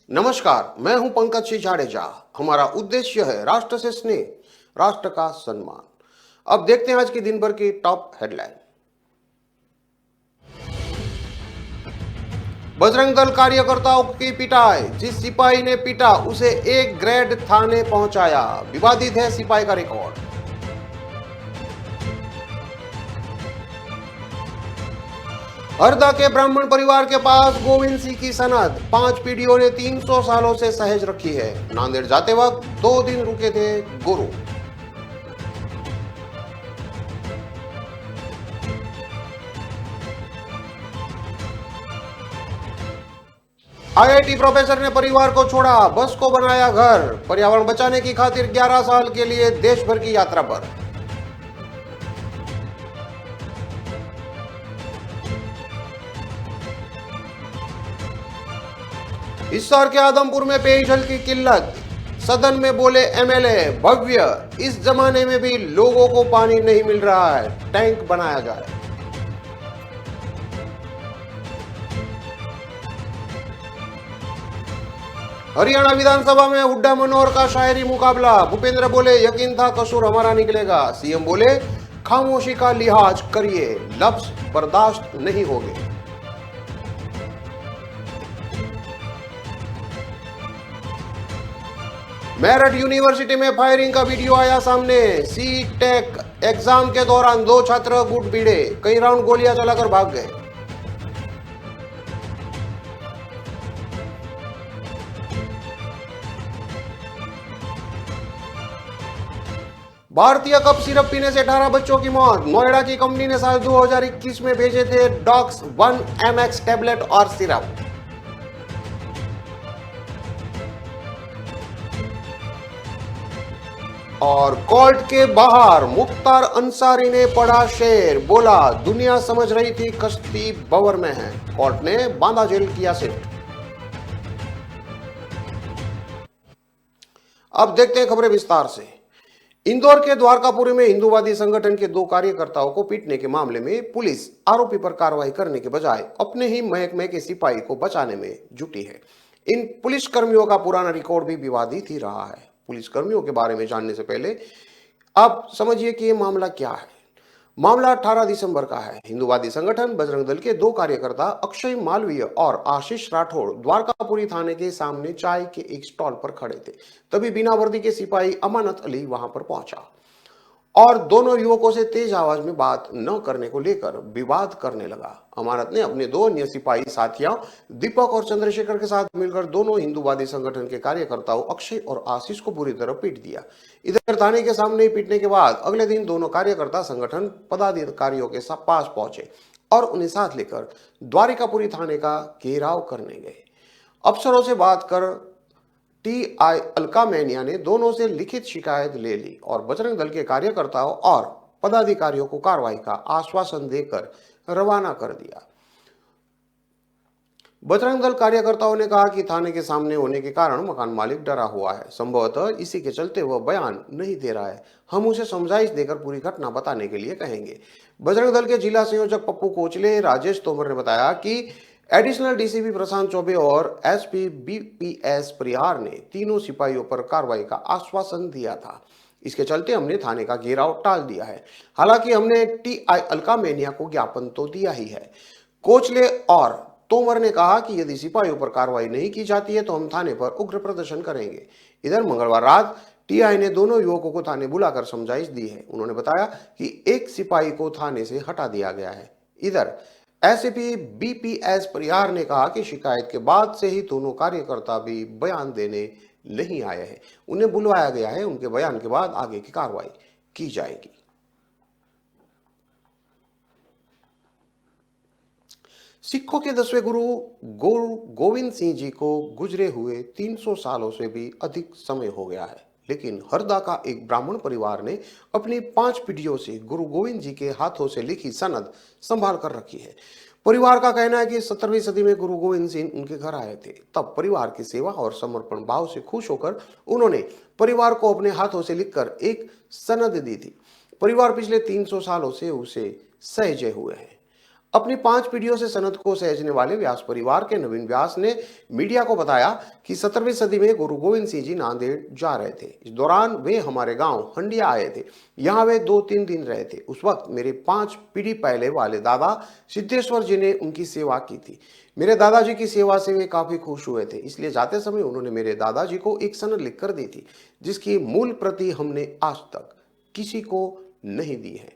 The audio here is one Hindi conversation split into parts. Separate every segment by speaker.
Speaker 1: नमस्कार, मैं हूं पंकज सिंह जाडेजा। हमारा उद्देश्य है राष्ट्र से स्नेह, राष्ट्र का सम्मान। अब देखते हैं आज की दिन भर की टॉप हेडलाइन। बजरंग दल कार्यकर्ताओं की पिटाई, जिस सिपाही ने पीटा उसे एक ग्रेड थाने पहुंचाया। विवादित है सिपाही का रिकॉर्ड। हरदा के ब्राह्मण परिवार के पास गोविंद सिंह की सनद, 5 पीढ़ियों ने 300 सालों से सहेज रखी है। नांदेड़ जाते वक्त 2 दिन रुके थे गुरु। आईआईटी प्रोफेसर ने परिवार को छोड़ा, बस को बनाया घर। पर्यावरण बचाने की खातिर 11 साल के लिए देश भर की यात्रा पर। इस साल के आदमपुर में पेयजल की किल्लत, सदन में बोले एमएलए भव्य, इस जमाने में भी लोगों को पानी नहीं मिल रहा है, टैंक बनाया जाए। हरियाणा विधानसभा में हुड्डा मनोहर का शायरी मुकाबला। भूपेंद्र बोले यकीन था कसूर हमारा निकलेगा। सीएम बोले खामोशी का लिहाज करिए, लफ्ज बर्दाश्त नहीं होंगे। मेरठ यूनिवर्सिटी में फायरिंग का वीडियो आया सामने। सी टेक एग्जाम के दौरान 2 छात्र गुट भिड़े, कई राउंड गोलियां चलाकर भाग गए। भारतीय कप सिरप पीने से 18 बच्चों की मौत। नोएडा की कंपनी ने साल 2021 में भेजे थे डॉक्स 1 mx टैबलेट और सिरप। और कोर्ट के बाहर मुख्तार अंसारी ने पढ़ा शेर, बोला दुनिया समझ रही थी कश्ती बवर में है, कोर्ट ने बांदा जेल किया शिफ्ट। अब देखते हैं खबरें विस्तार से। इंदौर के द्वारकापुरी में हिंदूवादी संगठन के 2 कार्यकर्ताओं को पीटने के मामले में पुलिस आरोपी पर कार्रवाई करने के बजाय अपने ही महकमे के सिपाही को बचाने में जुटी है। इन पुलिस कर्मियों का पुराना रिकॉर्ड भी विवादित ही रहा है। पुलिस कर्मियों के बारे में जानने से पहले आप समझिए कि ये मामला क्या है। मामला 18 दिसंबर का है। हिंदूवादी संगठन बजरंग दल के 2 कार्यकर्ता अक्षय मालवीय और आशीष राठौड़ द्वारकापुरी थाने के सामने चाय के एक स्टॉल पर खड़े थे। तभी बिना वर्दी के सिपाही अमानत अली वहां पर पहुंचा और दोनों युवकों से तेज आवाज में बात न करने को लेकर विवाद करने लगा। अमानत ने अपने 2 अन्य सिपाही साथियों दीपक और चंद्रशेखर के साथ मिलकर दोनों हिंदूवादी संगठन के कार्यकर्ताओं अक्षय और आशीष को बुरी तरह पीट दिया। इधर थाने के सामने ही पीटने के बाद अगले दिन दोनों कार्यकर्ता संगठन पदाधिकारियों के पास पहुंचे और उन्हें साथ लेकर द्वारिकापुरी थाने का घेराव करने गए। अफसरों से बात कर टीआई अलका मैनिया ने दोनों से लिखित शिकायत ले ली और बजरंग दल के कार्यकर्ताओं और पदाधिकारियों को कार्रवाई का आश्वासन देकर रवाना कर दिया। बजरंग दल कार्यकर्ताओं ने कहा कि थाने के सामने होने के कारण मकान मालिक डरा हुआ है, संभवतः इसी के चलते वह बयान नहीं दे रहा है। हम उसे समझाइश देकर पूरी घटना बताने के लिए कहेंगे। बजरंग दल के जिला संयोजक पप्पू कोचले राजेश तोमर ने बताया कि एडिशनल डीसीपी प्रशांत चौबे और एसपी बीपीएस परिहार ने तीनों सिपाहियों पर कार्रवाई का आश्वासन दिया था। इसके चलते हमने थाने का घेराव टाल दिया है। हालांकि हमने टीआई अलका मैनिया को ज्ञापन तो दिया ही है। कोचले और तोमर ने कहा कि यदि सिपाहियों पर कार्रवाई नहीं की जाती है तो हम थाने पर उग्र प्रदर्शन करेंगे। इधर मंगलवार रात टीआई ने दोनों युवकों को थाने बुलाकर समझाइश दी है। उन्होंने बताया कि एक सिपाही को थाने से हटा दिया गया है। इधर एसपी बीपीएस परिहार ने कहा कि शिकायत के बाद से ही दोनों कार्यकर्ता भी बयान देने नहीं आए हैं। उन्हें बुलवाया गया है। उनके बयान के बाद आगे की कार्रवाई की जाएगी। सिखों के 10वें गुरु गोविंद सिंह जी को गुजरे हुए 300 सालों से भी अधिक समय हो गया है, लेकिन हरदा का एक ब्राह्मण परिवार ने अपनी 5 पीढ़ियों से गुरु गोविंद जी के हाथों से लिखी सनद संभाल कर रखी है। परिवार का कहना है कि 17वीं सदी में गुरु गोविंद सिंह उनके घर आए थे। तब परिवार की सेवा और समर्पण भाव से खुश होकर उन्होंने परिवार को अपने हाथों से लिखकर एक सनद दी थी। परिवार पिछले 300 सालों से उसे सहेजे हुए है। अपनी 5 पीढ़ियों से सनद को सहेजने वाले व्यास परिवार के नवीन व्यास ने मीडिया को बताया कि 17वीं सदी में गुरु गोविंद सिंह जी नांदेड़ जा रहे थे। इस दौरान वे हमारे गांव हंडिया आए थे। यहाँ वे 2-3 दिन रहे थे। उस वक्त मेरे 5 पीढ़ी पहले वाले दादा सिद्धेश्वर जी ने उनकी सेवा की थी। मेरे दादाजी की सेवा से वे काफी खुश हुए थे, इसलिए जाते समय उन्होंने मेरे दादाजी को एक सनद लिखकर दी थी, जिसकी मूल प्रति हमने आज तक किसी को नहीं दी है।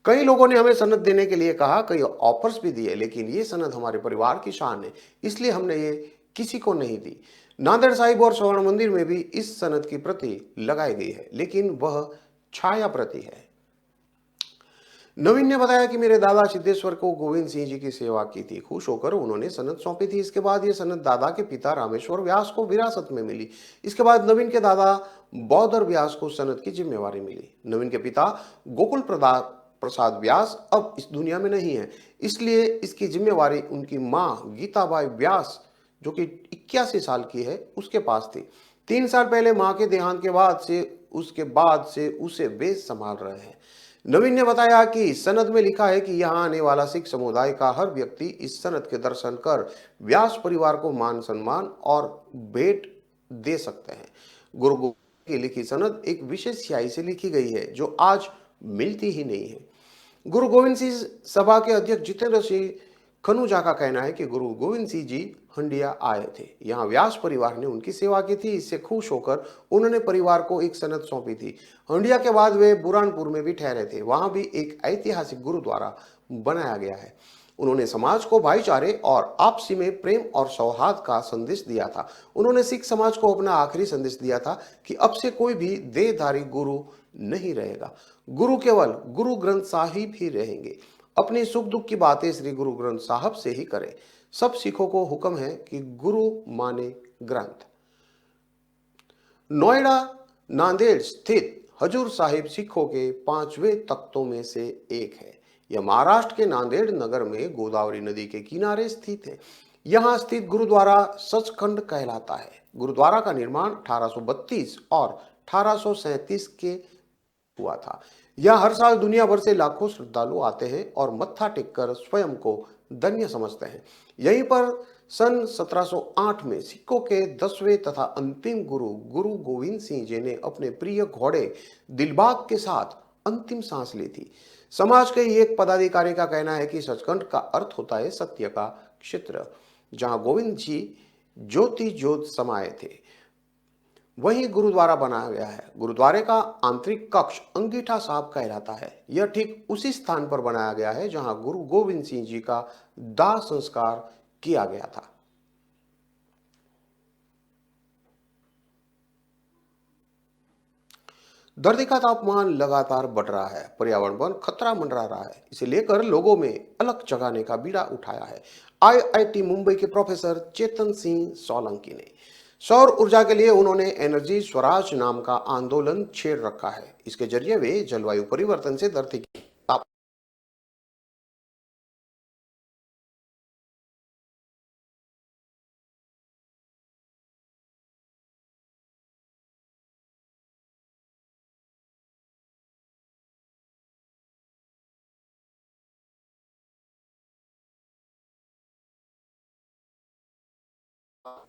Speaker 1: कई लोगों ने हमें सनद देने के लिए कहा, कई ऑफर्स भी दिए, लेकिन ये सनद हमारे परिवार की शान है, इसलिए हमने ये किसी को नहीं दी। नांदेड़ साहिब और स्वर्ण मंदिर में भी इस सनद की प्रति लगाई गई है, लेकिन वह छाया प्रति है। नवीन ने बताया कि मेरे दादा सिद्धेश्वर को गोविंद सिंह जी की सेवा की थी। खुश होकर उन्होंने सनद सौंपी थी। इसके बाद ये सनद दादा के पिता रामेश्वर व्यास को विरासत में मिली। इसके बाद नवीन के दादा बौद्धर व्यास को सनद की जिम्मेवारी मिली। नवीन के पिता गोकुल प्रसाद व्यास अब इस दुनिया में नहीं है, इसलिए इसकी जिम्मेवारी उनकी मां गीताबाई व्यास, जो कि 81 साल की है, उसके पास थी। 3 साल पहले मां के देहांत के बाद से उसे वे संभाल रहे हैं। नवीन ने बताया कि सनद में लिखा है कि यहाँ आने वाला सिख समुदाय का हर व्यक्ति इस सनद के दर्शन कर व्यास परिवार को मान सम्मान और भेंट दे सकते हैं। गुरु गोविंद की लिखी सनद एक विशेष स्याही से लिखी गई है, जो आज मिलती ही नहीं है। गुरु गोविंद सिंह सभा के अध्यक्ष जितेंद्र सिंह खनुजा का कहना है कि गुरु गोविंद सिंह जी हंडिया आए थे। यहाँ व्यास परिवार ने उनकी सेवा की थी। इससे खुश होकर उन्होंने परिवार को एक सनद सौंपी थी। हंडिया के बाद वे बुरहानपुर में भी ठहरे थे। वहां भी एक ऐतिहासिक गुरुद्वारा बनाया गया है। उन्होंने समाज को भाईचारे और आपसी में प्रेम और सौहार्द का संदेश दिया था। उन्होंने सिख समाज को अपना आखिरी संदेश दिया था कि अब से कोई भी देहधारी गुरु नहीं रहेगा। गुरु केवल गुरु ग्रंथ साहिब ही रहेंगे। अपनी सुख दुख की बातें श्री गुरु ग्रंथ साहब से ही करें। सब सिखों को हुक्म है कि गुरु माने ग्रंथ। नोएडा नांदेड़ स्थित हजूर साहिब सिखों के 5वें तख्तों में से एक है। यह महाराष्ट्र के नांदेड़ नगर में गोदावरी नदी के किनारे स्थित है। यहाँ स्थित गुरुद्वारा सचखंड कहलाता है। गुरुद्वारा का निर्माण 1832 और 1837 के हुआ था। यहाँ हर साल दुनिया भर से लाखों श्रद्धालु आते हैं और मत्था टेककर स्वयं को धन्य समझते हैं। यहीं पर सन 1708 में सिखों के 10वें तथा अंतिम गुरु गुरु गोविंद सिंह जी ने अपने प्रिय घोड़े दिलबाग के साथ अंतिम सांस ली थी। समाज के एक पदाधिकारी का कहना है कि सचखंड का अर्थ होता है सत्य का क्षेत्र। जहां गोविंद जी ज्योति ज्योत समाये थे, वहीं गुरुद्वारा बनाया गया है। गुरुद्वारे का आंतरिक कक्ष अंगीठा साहब कहलाता है। यह ठीक उसी स्थान पर बनाया गया है जहां गुरु गोविंद सिंह जी का दाह संस्कार किया गया था। धरती का तापमान लगातार बढ़ रहा है। पर्यावरण पर खतरा मंडरा रहा है। इसे लेकर लोगों में अलग जगाने का बीड़ा उठाया है आईआईटी मुंबई के प्रोफेसर चेतन सिंह सोलंकी ने। सौर ऊर्जा के लिए उन्होंने एनर्जी स्वराज नाम का आंदोलन छेड़ रखा है। इसके जरिए वे जलवायु परिवर्तन से धरती की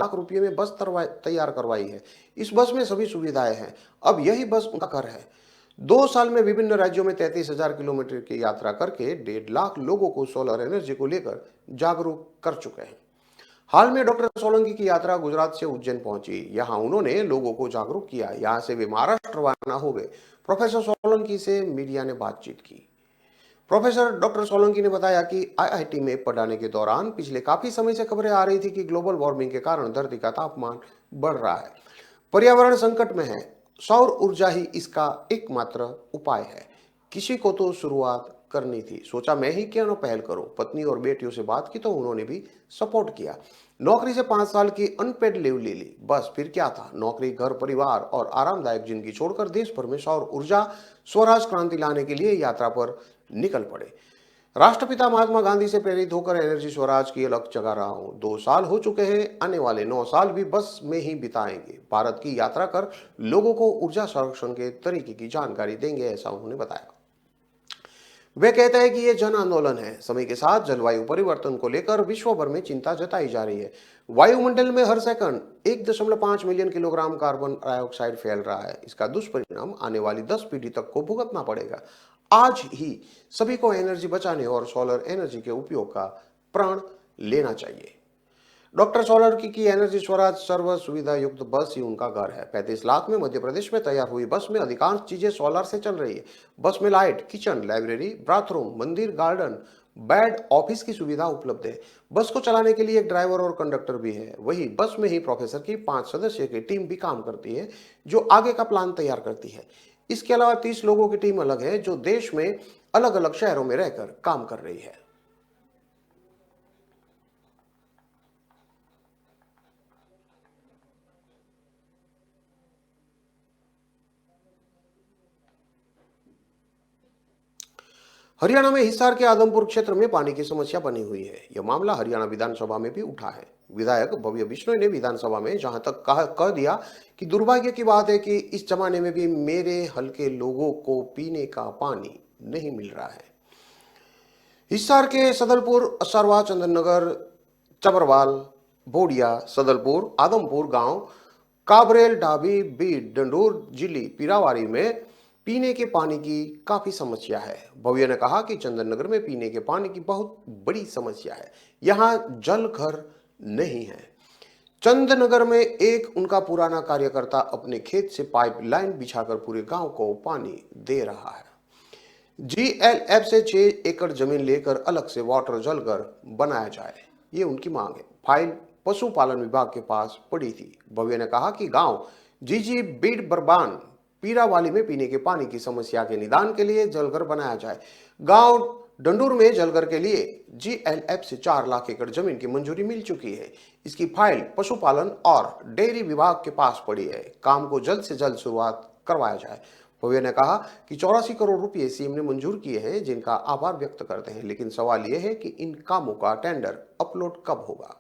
Speaker 1: लाख रुपये में बस तैयार करवाई है। इस बस में सभी सुविधाएं हैं। अब यही बस उनका घर है। 2 साल में विभिन्न राज्यों में 33,000 किलोमीटर की यात्रा करके 1.5 लाख लोगों को सोलर एनर्जी को लेकर जागरूक कर चुके हैं। हाल में डॉक्टर सोलंकी की यात्रा गुजरात से उज्जैन पहुंची। यहां उन्होंने लोगों को जागरूक किया। यहां से वे महाराष्ट्र रवाना हो गए। प्रोफेसर सोलंकी से मीडिया ने बातचीत की। प्रोफेसर डॉक्टर सोलंकी ने बताया कि आईआईटी में पढ़ाने के दौरान पिछले काफी समय से खबरें आ रही थी कि ग्लोबल वार्मिंग के कारण धरती का तापमान बढ़ रहा है, पर्यावरण संकट में है। सौर ऊर्जा ही इसका एकमात्र उपाय है। किसी को तो शुरुआत करनी थी। सोचा मैं ही क्यों न पहल करूं। पत्नी और बेटियों से बात की तो उन्होंने भी सपोर्ट किया। नौकरी से 5 साल की अनपेड लीव ले ली। बस फिर क्या था, नौकरी, घर, परिवार और आरामदायक जिंदगी छोड़कर देश भर में सौर ऊर्जा स्वराज क्रांति लाने के लिए यात्रा पर निकल पड़े। राष्ट्रपिता महात्मा गांधी से प्रेरित होकर एनर्जी स्वराज की अलग जगा रहा हूं। 2 साल हो चुके हैं। आने वाले 9 साल भी बस में ही बिताएंगे। भारत की यात्रा कर लोगों को ऊर्जा संरक्षण के तरीके की जानकारी देंगे, ऐसा उन्होंने बताया। वे कहते हैं कि यह जन आंदोलन है। समय के साथ जलवायु परिवर्तन को लेकर विश्व भर में चिंता जताई जा रही है। वायुमंडल में हर second 1.5 million kilogram carbon dioxide फैल रहा है। इसका दुष्परिणाम आने वाली 10 पीढ़ी तक को भुगतना पड़ेगा। आज ही सभी को एनर्जी बचाने और सोलर एनर्जी के उपयोग का प्रण लेना चाहिए। डॉक्टर सोलर की एनर्जी स्वराज सर्व सुविधा युक्त बस ही उनका घर है। 35 लाख में मध्य प्रदेश में तैयार हुई बस में अधिकांश चीजें सोलर से चल रही है। बस में लाइट, किचन, लाइब्रेरी, बाथरूम, मंदिर, गार्डन, बेड, ऑफिस की सुविधा उपलब्ध है। बस को चलाने के लिए एक ड्राइवर और कंडक्टर भी है। वही बस में ही प्रोफेसर की 5 सदस्य की टीम भी काम करती है, जो आगे का प्लान तैयार करती है। इसके अलावा 30 लोगों की टीम अलग है, जो देश में अलग अलग शहरों में रहकर काम कर रही है। हरियाणा में हिसार के आदमपुर क्षेत्र में पानी की समस्या बनी हुई है। यह मामला हरियाणा विधानसभा में भी उठा है। विधायक भव्य बिश्नोई ने विधानसभा में जहां तक कह दिया कि दुर्भाग्य की बात है कि इस जमाने में भी मेरे हल्के लोगों को पीने का पानी नहीं मिल रहा है। हिसार के सदलपुर, असरवा, चंदननगर, चबरवाल, बोडिया, सदलपुर, आदमपुर गांव, काबरेल, ढाबी, बीड, डंडूर, जिली, पीरावारी में पीने के पानी की काफी समस्या है। भव्य ने कहा कि चंदननगर में पीने के पानी की बहुत बड़ी समस्या है। यहाँ जल घर नहीं है। चंदनगर में एक उनका पुराना कार्यकर्ता अपने खेत से पाइपलाइन बिछाकर पूरे गांव को पानी दे रहा है। जीएलएफ से 6 एकड़ जमीन लेकर अलग से वाटर जलघर बनाया जाए, ये उनकी मांग है। फाइल पशुपालन विभाग के पास पड़ी थी। भव्य ने कहा कि गांव जीजी, बीड, बरबान, पीरावाली में पीने के पानी की समस्या के निदान के लिए जलघर बनाया जाए। गांव डंडूर में जलघर के लिए जीएलएफ से 4 लाख एकड़ जमीन की मंजूरी मिल चुकी है। इसकी फाइल पशुपालन और डेयरी विभाग के पास पड़ी है। काम को जल्द से जल्द शुरुआत करवाया जाए। भव्य ने कहा कि 84 करोड़ रुपए सीएम ने मंजूर किए हैं, जिनका आभार व्यक्त करते हैं, लेकिन सवाल यह है कि इन कामों का टेंडर अपलोड कब होगा।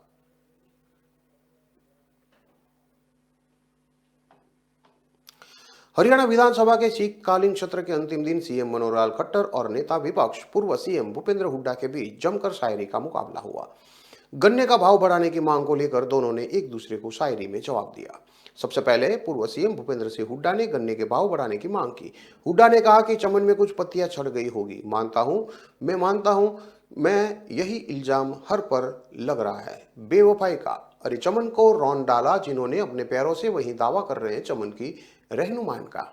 Speaker 1: हरियाणा विधानसभा के शीतकालीन सत्र के अंतिम दिन सीएम मनोहर लाल खट्टर और नेता विपक्ष पूर्व सीएम भूपेंद्र हुड्डा के बीच जमकर शायरी का मुकाबला हुआ। गन्ने का भाव बढ़ाने की मांग को लेकर दोनों ने एक दूसरे को शायरी में जवाब दिया। सबसे पहले पूर्व सीएम भूपेंद्र सिंह हुड्डा ने गन्ने के भाव बढ़ाने की मांग की। हुड्डा ने कहा कि चमन में कुछ पत्तियां छड़ गई होगी। मानता हूं मैं यही इल्जाम हर पर लग रहा है, बेवफाई का। अरे चमन को रौन डाला जिन्होंने अपने पैरों से, वही दावा कर रहे हैं चमन की रहनुमान का।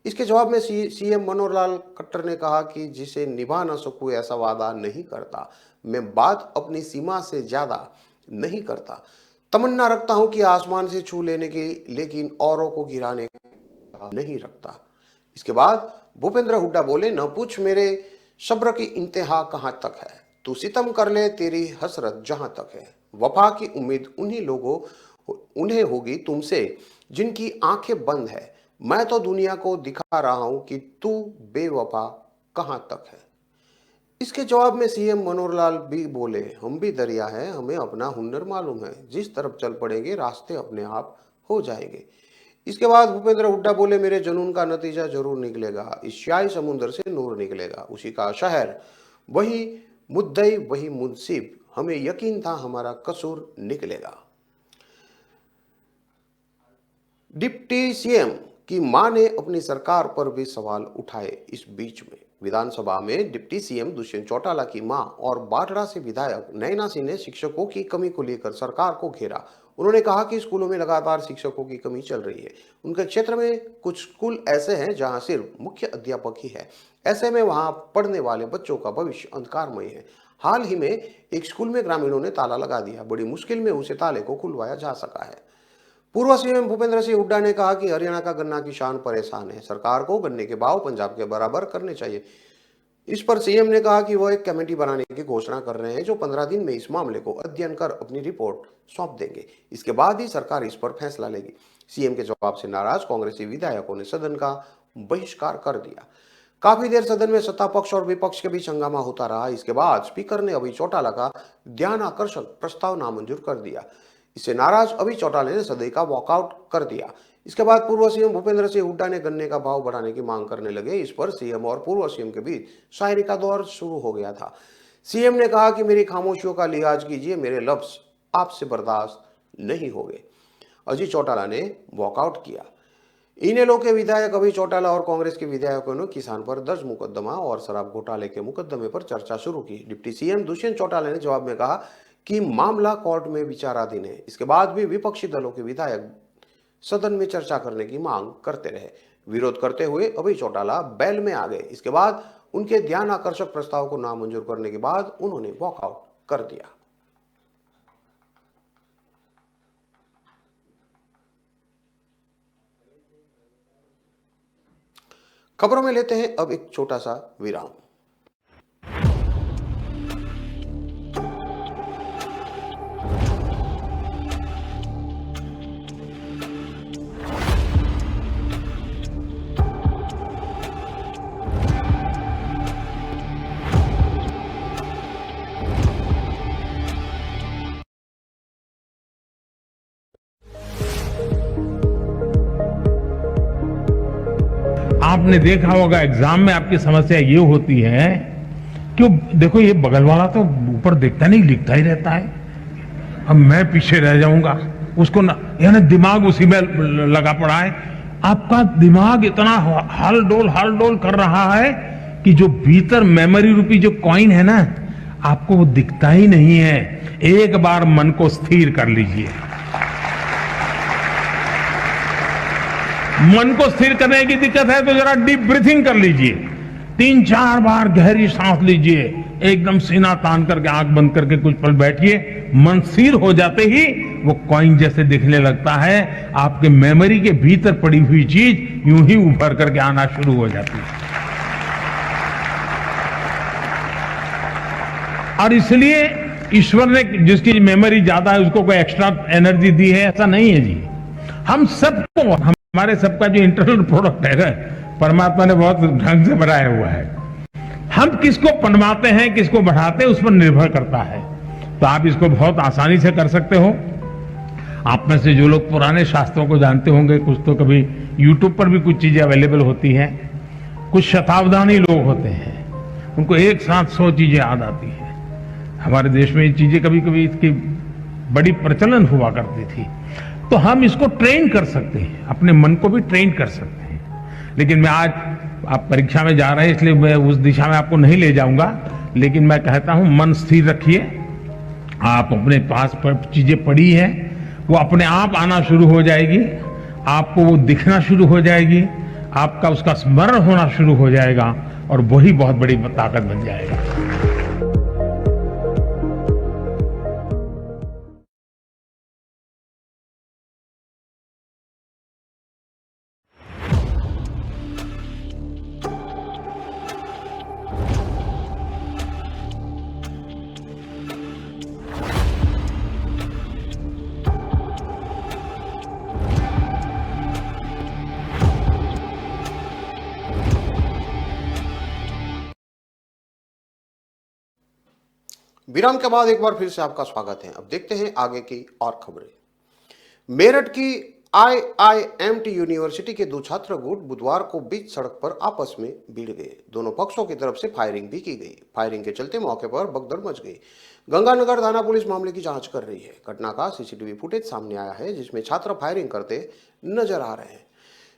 Speaker 1: इसके जवाब में सीएम मनोहर लाल खट्टर ने कहा कि जिसे निभा न सकूं ऐसा वादा नहीं करता। मैं बात अपनी सीमा से ज्यादा नहीं करता। तमन्ना रखता हूं कि आसमान से छू लेने की, लेकिन औरों को गिराने का नहीं रखता। इसके बाद भूपेंद्र हुड्डा बोले, न पूछ मेरे सब्र की इंतहा कहां तक है। तू सितम कर ले, तेरी हसरत जहां तक है। वफा की उम्मीद उन्हें होगी तुमसे जिनकी आंखें बंद है। मैं तो दुनिया को दिखा रहा हूं कि तू बेवफा कहां तक है। इसके जवाब में सीएम मनोहर लाल भी बोले, हम भी दरिया हैं, हमें अपना हुनर मालूम है। जिस तरफ चल पड़ेंगे रास्ते अपने आप हो जाएंगे। इसके बाद भूपेंद्र हुड्डा बोले, मेरे जुनून का नतीजा जरूर निकलेगा। इस स्याही समुद्र से नूर निकलेगा। उसी का शहर, वही मुद्दई, वही मुंसिफ। हमें यकीन था हमारा कसूर निकलेगा। डिप्टी सीएम की मां ने अपनी सरकार पर भी सवाल उठाए। इस बीच में विधानसभा में डिप्टी सीएम दुष्यंत चौटाला की मां और बाढ़ड़ा से विधायक नयना सिंह ने शिक्षकों की कमी को लेकर सरकार को घेरा। उन्होंने कहा कि स्कूलों में लगातार शिक्षकों की कमी चल रही है। उनके क्षेत्र में कुछ स्कूल ऐसे हैं जहां सिर्फ मुख्य अध्यापक ही है। ऐसे में वहां पढ़ने वाले बच्चों का भविष्य अंधकारमय है। हाल ही में एक स्कूल में ग्रामीणों ने ताला लगा दिया। बड़ी मुश्किल में उसे ताले को खुलवाया जा सका है। पूर्व सीएम भूपेंद्र सिंह हुड्डा ने कहा कि हरियाणा का गन्ना किसान परेशान है। सरकार को गन्ने के भाव पंजाब के बराबर करने चाहिए। इस पर सीएम ने कहा कि वह एक कमेटी बनाने की घोषणा कर रहे हैं, जो 15 दिन में इस मामले को अध्ययन कर अपनी रिपोर्ट सौंप देंगे। इसके बाद ही सरकार इस पर फैसला लेगी। सीएम के जवाब से नाराज कांग्रेसी विधायकों ने सदन का बहिष्कार कर दिया। काफी देर सदन में सत्ता पक्ष और विपक्ष के बीच हंगामा होता रहा। इसके बाद स्पीकर ने अभी चौटाला का ध्यान आकर्षक प्रस्ताव नामंजूर कर दिया। इससे नाराज अभय चौटाला ने सदन का वॉकआउट कर दिया। इसके बाद पूर्व सीएम भूपेंद्र सिंह हुड्डा ने गन्ने का भाव बढ़ाने की मांग करने लगे। इस पर सीएम और पूर्व सीएम के बीच शायरी का दौर शुरू हो गया था। सीएम ने कहा कि मेरी खामोशियों का लिहाज कीजिए, मेरे लफ्ज आपसे बर्दाश्त नहीं होंगे। अजय चौटाला ने वॉकआउट किया। इनेलो के विधायक अभय चौटाला और कांग्रेस के विधायकों ने किसान पर दर्ज मुकदमा और शराब घोटाले के मुकदमे पर चर्चा शुरू की। डिप्टी सीएम दुष्यंत चौटाला ने जवाब में कहा कि मामला कोर्ट में विचाराधीन है। इसके बाद भी विपक्षी दलों के विधायक सदन में चर्चा करने की मांग करते रहे। विरोध करते हुए अभय चौटाला बैल में आ गए। इसके बाद उनके ध्यान आकर्षक प्रस्ताव को नामंजूर करने के बाद उन्होंने वॉकआउट कर दिया। खबरों में लेते हैं अब एक छोटा सा विराम।
Speaker 2: आपने देखा होगा एग्जाम में आपकी समस्या ये होती है कि देखो ये बगल वाला तो ऊपर देखता नहीं, लिखता ही रहता है, अब मैं पीछे रह जाऊंगा, उसको ना, यानी दिमाग उसी में लगा पड़ा है। आपका दिमाग इतना हल डोल कर रहा है कि जो भीतर मेमोरी रूपी जो कॉइन है ना, आपको वो दिखता ही नहीं है। एक बार मन को स्थिर कर लीजिए। मन को स्थिर करने की दिक्कत है तो जरा डीप ब्रीथिंग कर लीजिए। 3-4 बार गहरी सांस लीजिए, एकदम सीना तान करके आंख बंद करके कुछ पल बैठिए। मन स्थिर हो जाते ही वो कॉइन जैसे दिखने लगता है। आपके मेमोरी के भीतर पड़ी हुई चीज यूं ही उभर करके आना शुरू हो जाती है। और इसलिए ईश्वर ने जिसकी मेमोरी ज्यादा है उसको कोई एक्स्ट्रा एनर्जी दी है, ऐसा नहीं है जी। हम सबको, हमारे सबका जो इंटरनल प्रोडक्ट है परमात्मा ने बहुत ढंग से बनाया हुआ है। हम किसको पनवाते हैं, किसको बढ़ाते हैं, उस पर निर्भर करता है। तो आप इसको बहुत आसानी से कर सकते हो। आप में से जो लोग पुराने शास्त्रों को जानते होंगे, कुछ तो कभी YouTube पर भी कुछ चीजें अवेलेबल होती हैं। कुछ शताब्दानी लोग होते हैं, उनको एक साथ 100 चीजें याद आती है। हमारे देश में ये चीजें कभी कभी इसकी बड़ी प्रचलन हुआ करती थी। तो हम इसको ट्रेन कर सकते हैं, अपने मन को भी ट्रेन कर सकते हैं। लेकिन मैं आज, आप परीक्षा में जा रहे हैं इसलिए मैं उस दिशा में आपको नहीं ले जाऊंगा, लेकिन मैं कहता हूं मन स्थिर रखिए। आप अपने पास चीजें पड़ी हैं, वो अपने आप आना शुरू हो जाएगी, आपको वो दिखना शुरू हो जाएगी, आपका उसका स्मरण होना शुरू हो जाएगा और वही बहुत बड़ी ताकत बन जाएगा।
Speaker 1: विराम के बाद एक बार फिर से आपका स्वागत है। अब देखते हैं आगे की और खबरें। मेरठ की IIMT यूनिवर्सिटी के 2 छात्र गुट बुधवार को बीच सड़क पर आपस में भिड़ गए। दोनों पक्षों की तरफ से फायरिंग भी की गई। फायरिंग के चलते मौके पर भगदड़ मच गई। गंगानगर थाना पुलिस मामले की जांच कर रही है। घटना का CCTV फुटेज सामने आया है, जिसमें छात्र फायरिंग करते नजर आ रहे हैं।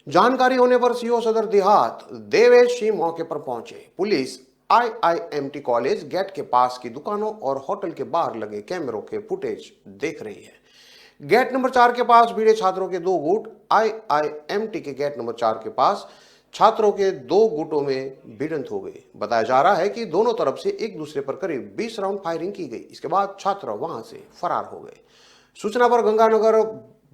Speaker 1: जानकारी होने पर CO सदर देहात देवेश सिंह मौके पर पहुंचे। पुलिस IIMT कॉलेज गेट के पास की दुकानों और होटल के बाहर लगे कैमरों के फुटेज देख रही है। गेट नंबर 4 के पास भिड़े छात्रों के 2 गुट IIMT के गेट नंबर 4 के पास छात्रों के 2 गुटों में भिड़ंत हो गई। बताया जा रहा है कि दोनों तरफ से एक दूसरे पर करीब 20 राउंड फायरिंग की गई। इसके बाद छात्र वहां से फरार हो गए। सूचना पर गंगानगर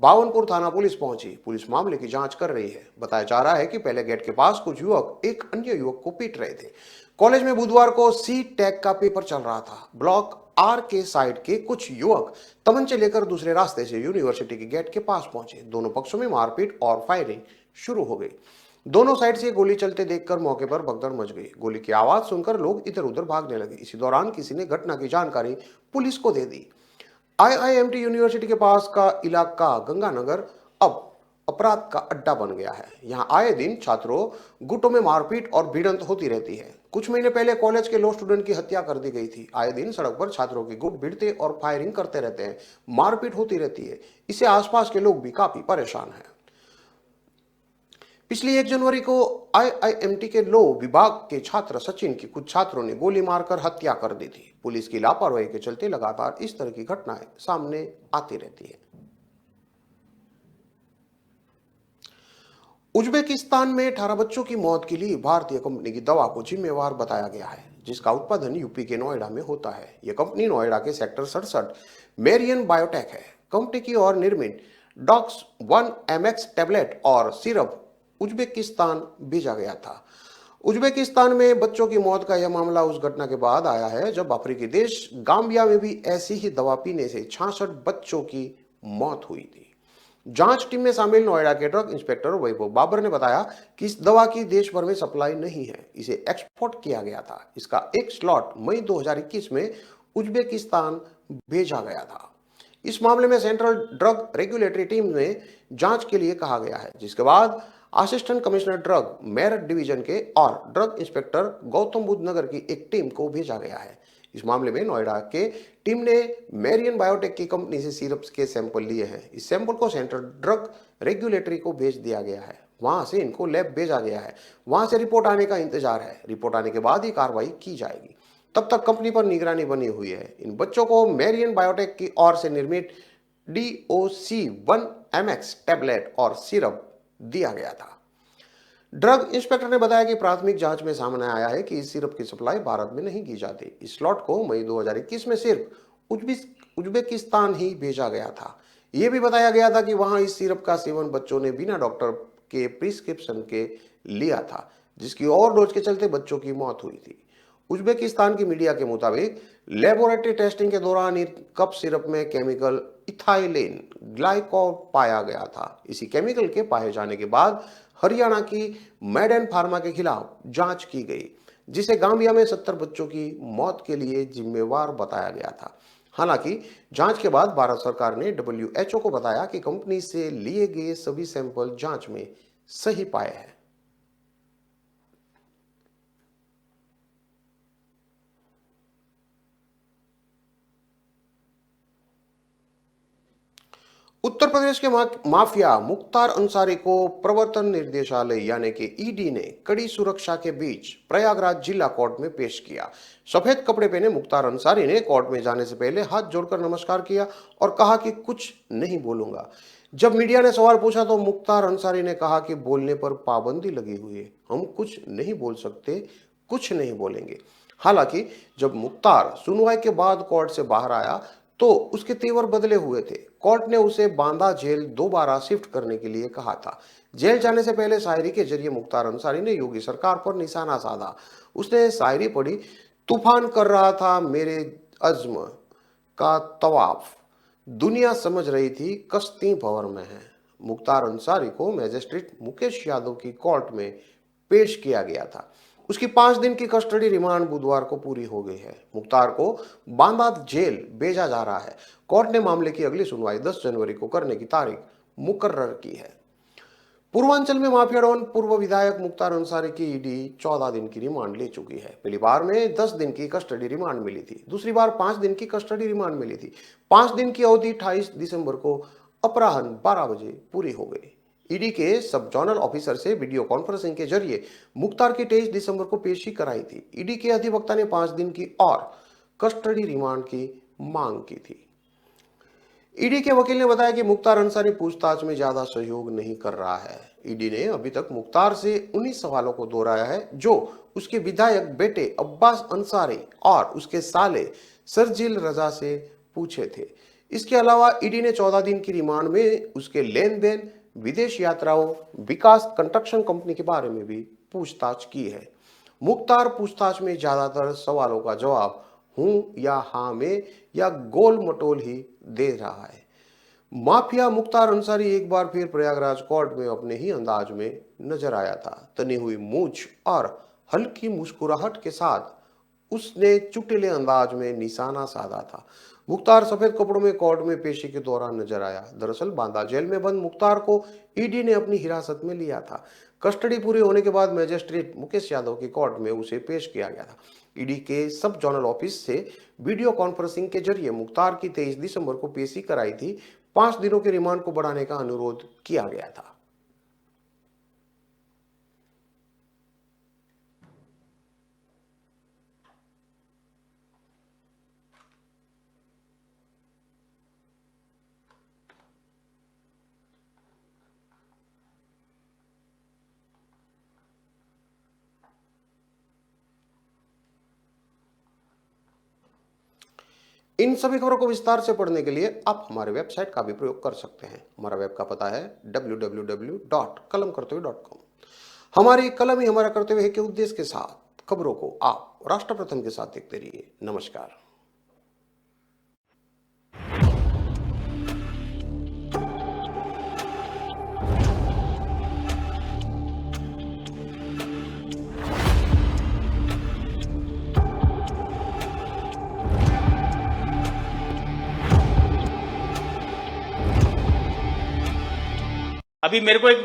Speaker 1: बावनपुर थाना पुलिस पहुंची। पुलिस मामले की जांच कर रही है। बताया जा रहा है कि पहले गेट के पास कुछ युवक एक अन्य युवक को पीट रहे थे। कॉलेज में बुधवार को C.Tech का पेपर चल रहा था। ब्लॉक R के साइड के कुछ युवक तमंचे लेकर दूसरे रास्ते से यूनिवर्सिटी के गेट के पास पहुंचे। दोनों पक्षों में मारपीट और फायरिंग शुरू हो गई। दोनों साइड से गोली चलते देखकर मौके पर भगदड़ मच गई। गोली की आवाज सुनकर लोग इधर उधर भागने लगे। इसी दौरान किसी ने घटना की जानकारी पुलिस को दे दी। आईआईएमटी यूनिवर्सिटी के पास का इलाका गंगानगर अब अपराध का अड्डा बन गया है। यहाँ आए दिन छात्रों गुटों में मारपीट और भिड़ंत होती रहती है। कुछ महीने पहले कॉलेज के लॉ स्टूडेंट की हत्या कर दी गई थी। आए दिन सड़क पर छात्रों के गुट भिड़ते और फायरिंग करते रहते हैं, मारपीट होती रहती है। इससे आसपास के लोग भी काफी परेशान हैं। पिछली 1 जनवरी को आईआईएमटी के लॉ विभाग के छात्र सचिन की कुछ छात्रों ने गोली मारकर हत्या कर दी थी। पुलिस की लापरवाही के चलते लगातार इस तरह की घटनाएं सामने आती रहती है। उज्बेकिस्तान में 18 बच्चों की मौत के लिए भारतीय कंपनी की दवा को जिम्मेवार बताया गया है, जिसका उत्पादन यूपी के नोएडा में होता है। यह कंपनी नोएडा के सेक्टर 67 मेरियन बायोटेक है। कंपनी की और निर्मित डॉक्स 1 टैबलेट और सिरप उज्बेकिस्तान भेजा गया था। उज्बेकिस्तान में बच्चों की मौत का यह मामला उस घटना के बाद आया है जब अफ्रीकी देश गाम्बिया में भी ऐसी ही दवा पीने से 66 बच्चों की मौत हुई थी। जांच टीम में शामिल नोएडा के ड्रग इंस्पेक्टर वैभव बाबर ने बताया कि इस दवा की देश भर में सप्लाई नहीं है, इसे एक्सपोर्ट किया गया था। इसका एक स्लॉट मई 2021 में उज्बेकिस्तान भेजा गया था। इस मामले में सेंट्रल ड्रग रेगुलेटरी टीम में जांच के लिए कहा गया है, जिसके बाद assistant commissioner drug Meerut division के और ड्रग इंस्पेक्टर गौतम बुद्ध नगर की एक टीम को भेजा गया है। इस मामले में नोएडा के टीम ने मेरियन बायोटेक की कंपनी से सिरप के सैंपल लिए हैं। इस सैंपल को सेंट्रल ड्रग रेगुलेटरी को भेज दिया गया है। वहां से इनको लैब भेजा गया है। वहां से रिपोर्ट आने का इंतजार है। रिपोर्ट आने के बाद ही कार्रवाई की जाएगी। तब तक कंपनी पर निगरानी बनी हुई है। इन बच्चों को मेरियन बायोटेक की ओर से निर्मित DOC1 टैबलेट और सिरप दिया गया था। ड्रग इंस्पेक्टर ने बताया कि प्राथमिक जांच में सामने आया है कि इस सिरप की सप्लाई भारत में नहीं की जाती। इस स्लॉट को मई 2021 में सिर्फ उज्बेकिस्तान ही भेजा गया था। यह भी बताया गया था कि वहां इस सिरप का सेवन बच्चों ने बिना डॉक्टर के प्रिस्क्रिप्शन के लिया था, जिसकी ओवरडोज के चलते बच्चों की मौत हुई थी। उज्बेकिस्तान की मीडिया के मुताबिक लेबोरेटरी टेस्टिंग के दौरान इन कप सिरप में केमिकल इथाइलेन ग्लाइकोल पाया गया था। इसी केमिकल के पाए जाने के बाद हरियाणा की मेडेन फार्मा के खिलाफ जांच की गई, जिसे गांबिया में 70 बच्चों की मौत के लिए जिम्मेवार बताया गया था। हालांकि जांच के बाद भारत सरकार ने WHO को बताया कि कंपनी से लिए गए सभी सैंपल जांच में सही पाए हैं। उत्तर प्रदेश के माफिया मुख्तार अंसारी को प्रवर्तन निर्देशालय यानी कि ईडी ने कड़ी सुरक्षा के बीच प्रयागराज जिला कोर्ट में पेश किया। सफेद कपड़े पहने मुख्तार अंसारी ने कोर्ट में जाने से पहले हाथ जोड़कर नमस्कार किया और कहा कि कुछ नहीं बोलूंगा। जब मीडिया ने सवाल पूछा तो मुख्तार अंसारी ने कहा कि बोलने पर पाबंदी लगी हुई है, हम कुछ नहीं बोल सकते, कुछ नहीं बोलेंगे। हालांकि जब मुख्तार सुनवाई के बाद कोर्ट से बाहर आया तो उसके तेवर बदले हुए थे। कोर्ट ने उसे बांदा जेल दोबारा शिफ्ट करने के लिए कहा था। जेल जाने से पहले शायरी के जरिए मुख्तार अंसारी ने योगी सरकार पर निशाना साधा। उसने शायरी पढ़ी, तूफान कर रहा था मेरे अज़्म का तवाफ, दुनिया समझ रही थी कश्ती भंवर में है। मुख्तार अंसारी को मजिस्ट्रेट मुकेश यादव की कोर्ट में पेश किया गया था। उसकी 5 दिन की कस्टडी रिमांड बुधवार को पूरी हो गई है। मुख्तार को बांदा जेल भेजा जा रहा है। कोर्ट ने मामले की अगली सुनवाई 10 जनवरी को करने की तारीख मुकर्रर की है। पूर्वांचल में माफिया डॉन पूर्व विधायक मुख्तार अंसारी की ईडी 14 दिन की रिमांड ले चुकी है। पहली बार में 10 दिन की कस्टडी रिमांड मिली थी, दूसरी बार 5 दिन की कस्टडी रिमांड मिली थी। 5 दिन की अवधि 28 दिसंबर को अपराह्न 12 बजे पूरी हो गई। ईडी के सब जोनल ऑफिसर से वीडियो कॉन्फ्रेंसिंग के जरिए मुख्तार की 23 दिसंबर को पेशी कराई थी। ईडी के अधिवक्ता ने 5 दिन की और कस्टडी रिमांड की मांग की थी। ईडी के वकील ने बताया कि मुख्तार अंसारी पूछताछ में ज्यादा सहयोग नहीं कर रहा है। ईडी ने अभी तक मुख्तार से 19 सवालों को दोहराया है, जो उसके विधायक बेटे अब्बास अंसारी और उसके साले सरजील रजा से पूछे थे। इसके अलावा ईडी ने 14 दिन की रिमांड में उसके लेन देन, विदेश यात्राओं, विकास कंस्ट्रक्शन कंपनी के बारे में भी पूछताछ की है। मुख्तार पूछताछ में ज्यादातर सवालों का जवाब हूं या हां में या गोल मटोल ही दे रहा है। माफिया मुख्तार अंसारी एक बार फिर प्रयागराज कोर्ट में अपने ही अंदाज में नजर आया था। तनी हुई मूंछ और हल्की मुस्कुराहट के साथ उसने चुटिले अंदाज में निशाना साधा था। मुख्तार सफेद कपड़ों में कोर्ट में पेशी के दौरान नजर आया। दरअसल बांदा जेल में बंद मुख्तार को ईडी ने अपनी हिरासत में लिया था। कस्टडी पूरी होने के बाद मजिस्ट्रेट मुकेश यादव की कोर्ट में उसे पेश किया गया था। ईडी के सब जोनल ऑफिस से वीडियो कॉन्फ्रेंसिंग के जरिए मुख्तार की 23 दिसंबर को पेशी कराई थी। 5 दिनों के रिमांड को बढ़ाने का अनुरोध किया गया था। इन सभी खबरों को विस्तार से पढ़ने के लिए आप हमारे वेबसाइट का भी प्रयोग कर सकते हैं। हमारा वेब का पता है www.kalamkartavya.com। हमारी कलम ही हमारा कर्तव्य है के उद्देश्य के साथ खबरों को आप राष्ट्र प्रथम के साथ देखते रहिए। नमस्कार।
Speaker 3: अभी मेरे को एक